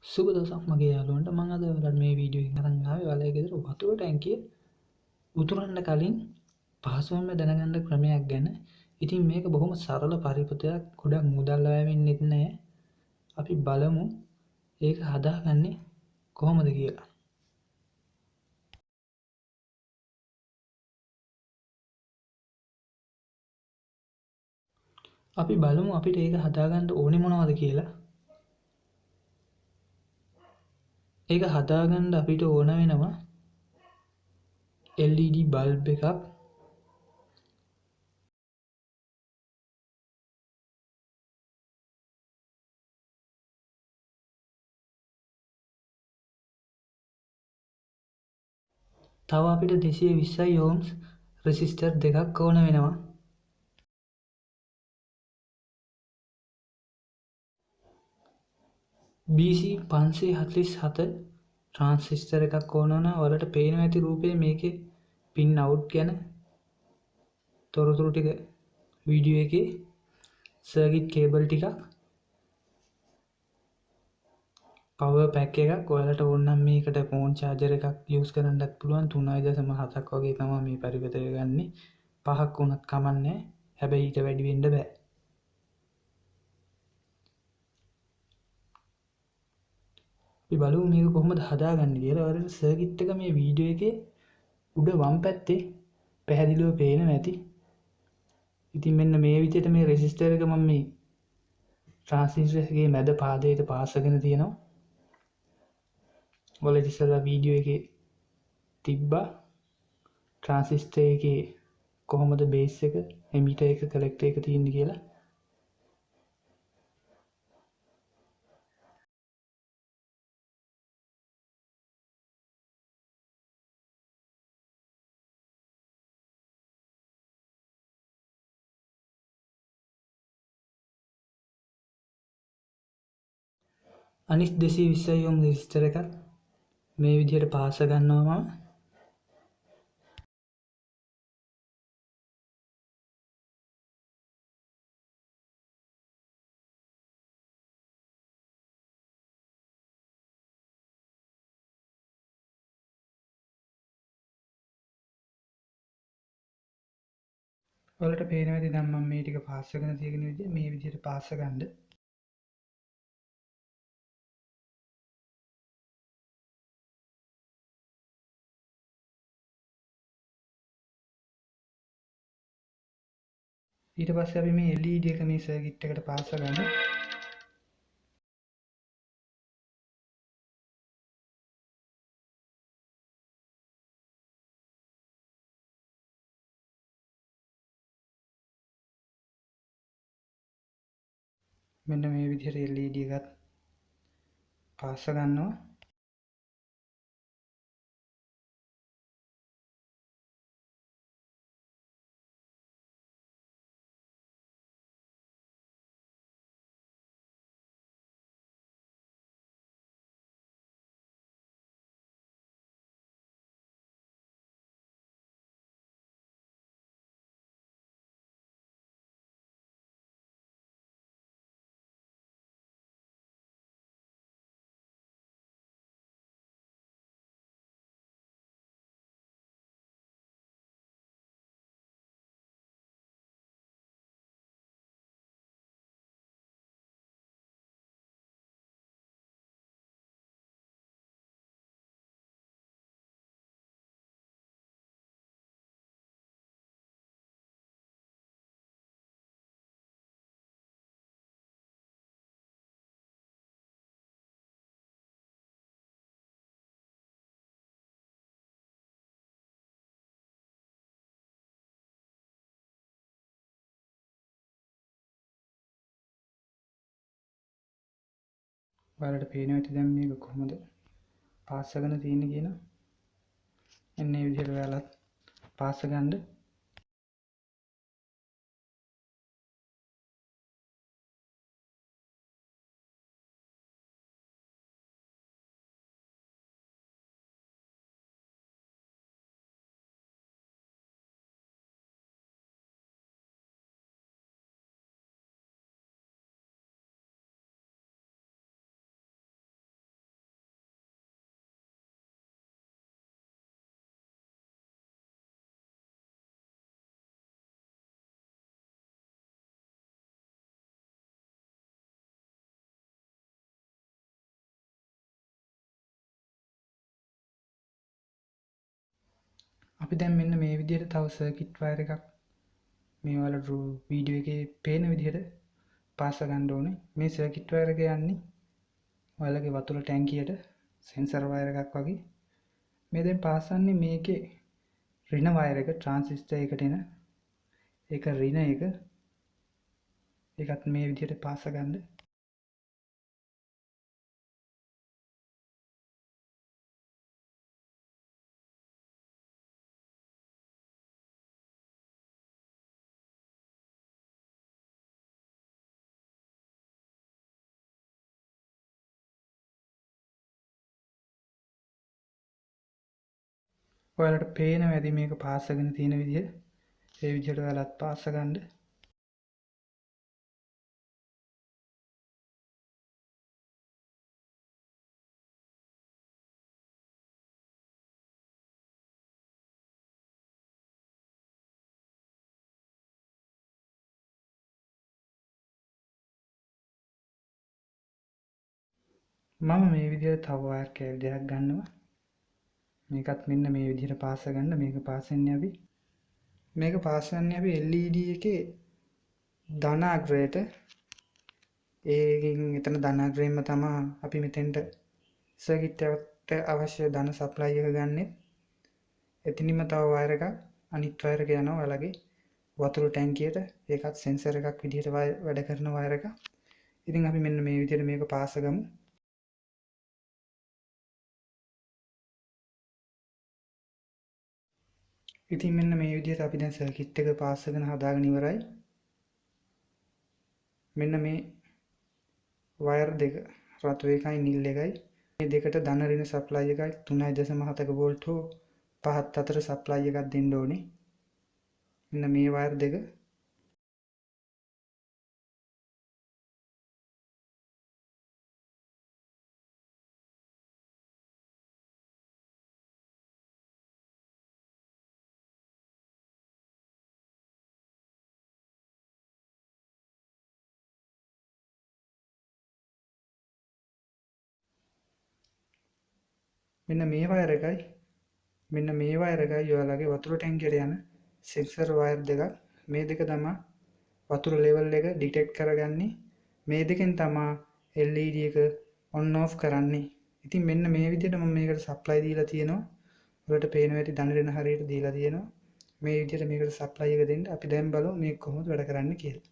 සුබ දවසක් මගේ යාළුවන්ට. මම අද ඔයාලට මේ වීඩියෝ එකකින් අරන් ආවේ ඔයාලගේ ගෙදර වතුර ටැංකිය උතුරන්න කලින් පහසුවෙන්ම දැනගන්න ක්‍රමයක් ගැන. ඉතින් මේක බොහොම සරල පරිපථයක්. ගොඩක් මුදල් වැය වෙන්නෙත් නැහැ. අපි බලමු ඒක හදාගන්නේ කොහොමද කියලා. අපි බලමු අපිට ඒක හදාගන්න ඕනේ මොනවද කියලා. ඒක හදාගන්න අපිට ඕන වෙනවා LED බල්බ් එකක්, තව අපිට 220 ohms රෙසිස්ටර් දෙකක් ඕන වෙනවා. BC 547 ට්‍රාන්සිස්ටර් එකක් ඕන වුණා. ඔයාලට පේනවා ඇති රූපේ මේකේ පින් අවුට් ගැන තොරතුරු ටික වීඩියෝ එකේ. සර්කිට් කේබල් ටිකක්, පවර් පැක් එකක්. ඔයාලට ඕන නම් මේකට ෆෝන් චාර්ජර් එකක් යූස් කරන්නත් පුළුවන්. 3.7ක් වගේ තමයි මේ පරිවර්තය ගන්නෙ. 5ක් වුණත් කමන්නේ. හැබැයි ඊට වැඩි වෙන්න බෑ. අපි බලමු මේක කොහොමද හදාගන්නේ කියලා. ඔයාලට සර්කිට් එක මේ වීඩියෝ එකේ උඩ වම් පැත්තේ පැහැදිලිව පේනවා ඇති. ඉතින් මෙන්න මේ විදිහට මේ රෙසිස්ටර් එක මම මේ ට්‍රාන්සිස්ටර් එකේ මැද පාදයට පාස් කරගෙන තියෙනවා. ඔයාලට ඉස්සෙල්ලා වීඩියෝ එකේ තිබ්බා ට්‍රාන්සිස්ටර් එකේ කොහොමද බේස් එක, එමිටර් එක, කලෙක්ටර් එක තියෙන්නේ කියලා. අනිත් 220 ohm රෙසිස්ටර් එකක් මේ විදිහට පාස් ගන්නවා මම. ඔයාලට පේනවා ඇති දැන් මම මේ ටික පාස් කරගෙන තියෙන විදිහ. මේ විදිහට පාස් ගන්න. ඊට පස්සේ අපි මේ LED එක මේ සර්කිට් එකට පාස් ගන්න. මෙන්න මේ විදිහට LED එකත් පාස් ගන්නවා. ඔයාලට පේනවා ඇති දැන් මේක කොහොමද පාස් කරගෙන තියෙන්නේ කියලා. එන්න මේ විදිහට ඔයාලත් පාස් ගන්න. අපි දැන් මෙන්න මේ විදිහට තව සර්කිට් වයර් එකක් මේ ඔයාලට වීඩියෝ එකේ පේන විදිහට පාස ගන්න ඕනේ. මේ සර්කිට් වයර් එක යන්නේ ඔයාලගේ වතුර ටැංකියට සෙන්සර් වයර් එකක් වගේ. මේ දැන් පාසන්නේ මේකේ ඍණ වයර් එක ට්‍රාන්සිස්ටර් එකට එන ඒක ඍණ එක. ඒකත් මේ විදිහට පාස ගන්න. ඔයාලට පේනවා ඇති මේක පාසගෙන තියෙන විදිහ. ඒ විදිහට ඔයාලත් පාස ගන්න. මම මේ විදිහට තව වයර් කෑලි දෙකක් ගන්නවා. මේකත් මෙන්න මේ විදිහට පාස ගන්න. මේක පාසන්නේ අපි LED එකේ ධන අග්‍රයට. ඒකෙන් එතන ධන අග්‍රයෙන්ම තමයි අපි මෙතෙන්ට සර්කිට් එකට අවශ්‍ය ධන සප්ලයි එක ගන්නෙ. එතනින්ම තව වයර් එකක් අනිත් වයර් එක යනවා ඔයාලගේ වතුර ටැංකියට. ඒකත් සෙන්සර් එකක් විදිහට වැඩ කරන වයර් එකක්. ඉතින් අපි මෙන්න මේ විදිහට මේක පාස ගමු. ඉතින් මෙන්න මේ විදිහට අපි දැන් සර්කිට් එක පාසගෙන හදාගෙන ඉවරයි. මෙන්න මේ වයර් දෙක රතු එකයි නිල් එකයි මේ දෙකට ධන ඍණ සප්ලයි එකයි 3.7ක වෝල්ට් හෝ 5ත් අතර සප්ලයි එකක් දෙන්න ඕනේ. මෙන්න මේ වයර් දෙක මෙන්න මේ වයර් එකයි ඔයාලගේ වතුර ටැංකියට යන සෙන්සර් වයර් දෙකක්. මේ දෙක තමයි වතුර ලෙවල් එක ඩිටෙක්ට් කරගන්නේ. මේ දෙකෙන් තමයි LED එක ඔන් ඔෆ් කරන්නේ. ඉතින් මෙන්න මේ විදිහට මම මේකට සප්ලයි දීලා තියෙනවා. ඔයාලට පේනවා ඇති ධන ඍණ හරියට දීලා තියෙනවා. මේ විදිහට මේකට සප්ලයි එක දෙන්න. අපි දැන් බලමු මේක කොහොමද වැඩ කරන්නේ කියලා.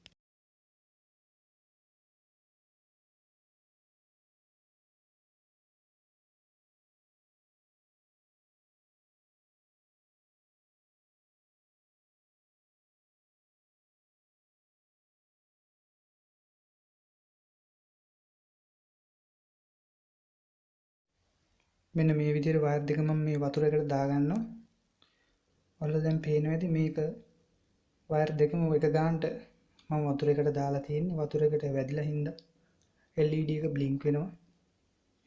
මෙන්න මේ විදිහට වයර් දෙක මම මේ වතුරකට දාගන්නවා. ඔයාලා දැන් පේනවා ඇති මේක වයර් දෙකම එක ගානට මම වතුරකට දාලා තියෙන්නේ. වතුරකට වැදිලා හින්දා LED එක බ්ලින්ක් වෙනවා.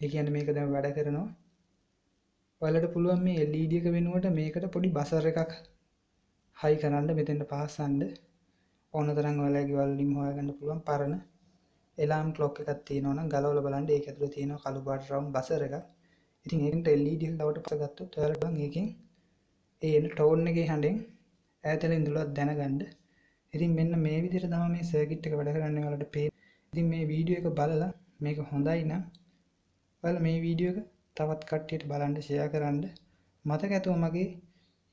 ඒ කියන්නේ මේක දැන් වැඩ කරනවා. ඔයාලට පුළුවන් මේ LED එක වෙනුවට මේකට පොඩි බසර් එකක් හයි කරන්න මෙතෙන්ට පාස්සන්න. ඕන තරම් ඔයාලගේ වලින් හොයාගන්න පුළුවන් පරණ එලාම් ක්ලොක් එකක් තියෙනවා නම් ගලවලා බලන්න. ඒක ඇතුලේ තියෙනවා කළු පාට රවුම් බසර් එකක්. ඉතින් ඒකට LED එක ලවට පස්ස ගත්තොත් ඔයාලට නම් ඒකෙන් ඒ එන ටෝන් එකේ හඬෙන් ඈතල ඉඳලා දැනගන්න. ඉතින් මෙන්න මේ විදිහට තමයි මේ සර්කිට් එක වැඩ කරන්නේ ඔයාලට පේන. ඉතින් මේ වීඩියෝ එක බලලා මේක හොඳයි නම් ඔයාලා මේ වීඩියෝ එක තවත් කට්ටියට බලන්න ෂෙයා කරන්න. මතක ඇතුව මගේ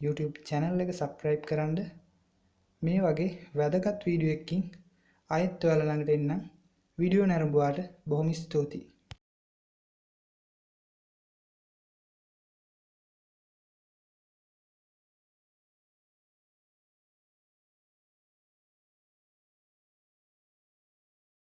YouTube channel එක subscribe කරන්න. මේ වගේ වැදගත් වීඩියෝ එකකින් ආයෙත් ඔයාලා ළඟට එන්නම්. වීඩියෝ නැරඹුවාට බොහොම ස්තුතියි.